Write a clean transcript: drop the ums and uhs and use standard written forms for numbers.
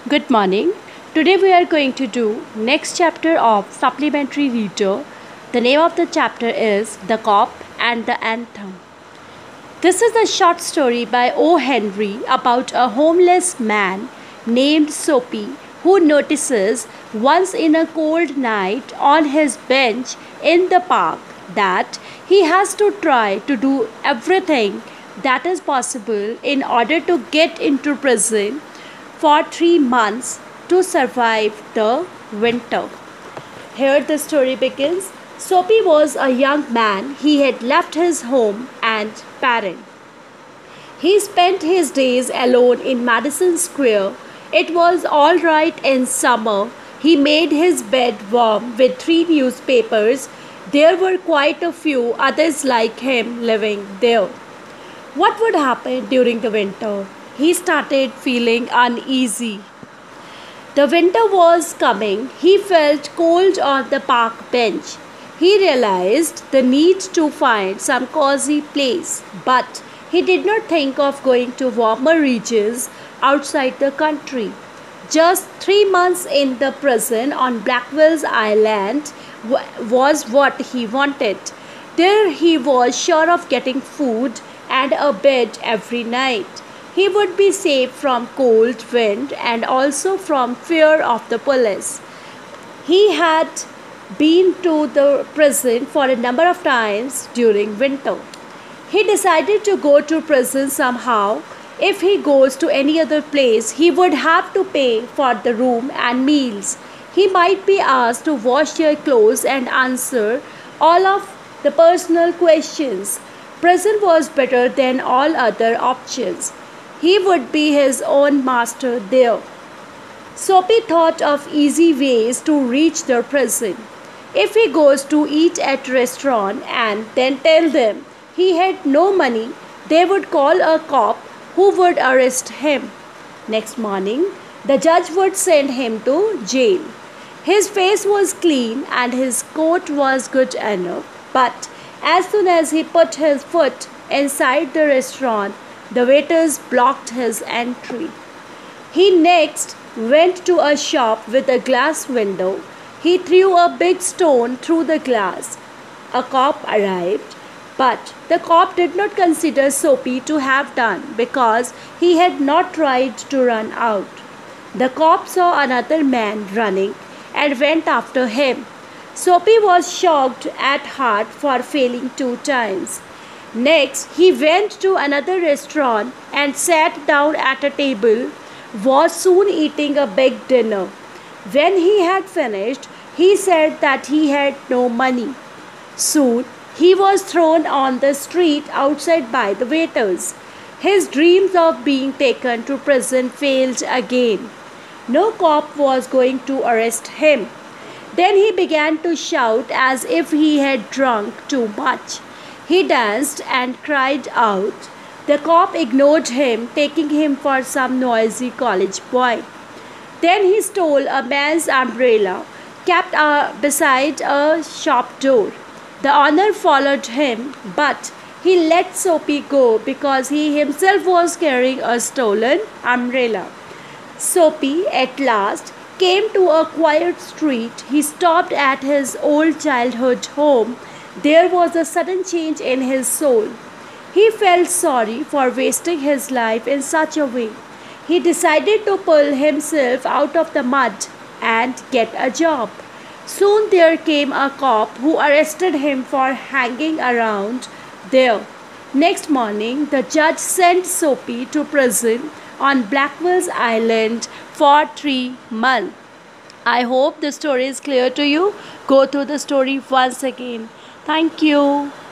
Good morning. Today we are going to do next chapter of supplementary reader. The name of the chapter is The Cop and the Anthem. This is a short story by O. Henry about a homeless man named Soapy who notices once in a cold night on his bench in the park that he has to try to do everything that is possible in order to get into prison for 3 months to survive the winter. Here the story begins. Soapy was a young man. He had left his home and parents. He spent his days alone in Madison Square. It was all right in summer. He made his bed warm with 3 newspapers. There were quite a few others like him living there. What would happen during the winter? He started feeling uneasy. The winter was coming. He felt cold on the park bench. He realized the need to find some cozy place, but he did not think of going to warmer regions outside the country. Just 3 months in the prison on Blackwell's Island was what he wanted. There he was sure of getting food and a bed every night. He would be safe from cold wind and also from fear of the police. He had been to the prison for a number of times during winter. He decided to go to prison somehow. If he goes to any other place, he would have to pay for the room and meals. He might be asked to wash their clothes and answer all of the personal questions. Prison was better than all other options. He would be his own master there. Soapy thought of easy ways to reach the prison. If he goes to eat at restaurant and then tell them he had no money, they would call a cop who would arrest him. Next morning, the judge would send him to jail. His face was clean and his coat was good enough, but as soon as he put his foot inside the restaurant, the waiters blocked his entry. He next went to a shop with a glass window. He threw a big stone through the glass. A cop arrived, but the cop did not consider Soapy to have done because he had not tried to run out. The cop saw another man running and went after him. Soapy was shocked at heart for failing 2 times. Next, he went to another restaurant and sat down at a table, was soon eating a big dinner. When he had finished, he said that he had no money. Soon, he was thrown on the street outside by the waiters. His dreams of being taken to prison failed again. No cop was going to arrest him. Then he began to shout as if he had drunk too much. He danced and cried out. The cop ignored him, taking him for some noisy college boy. Then he stole a man's umbrella, kept beside a shop door. The owner followed him, but he let Soapy go because he himself was carrying a stolen umbrella. Soapy at last came to a quiet street. He stopped at his old childhood home. There was a sudden change in his soul. He felt sorry for wasting his life in such a way. He decided to pull himself out of the mud and get a job. Soon there came a cop who arrested him for hanging around there. Next morning, the judge sent Soapy to prison on Blackwell's Island for 3 months. I hope the story is clear to you. Go through the story once again. Thank you.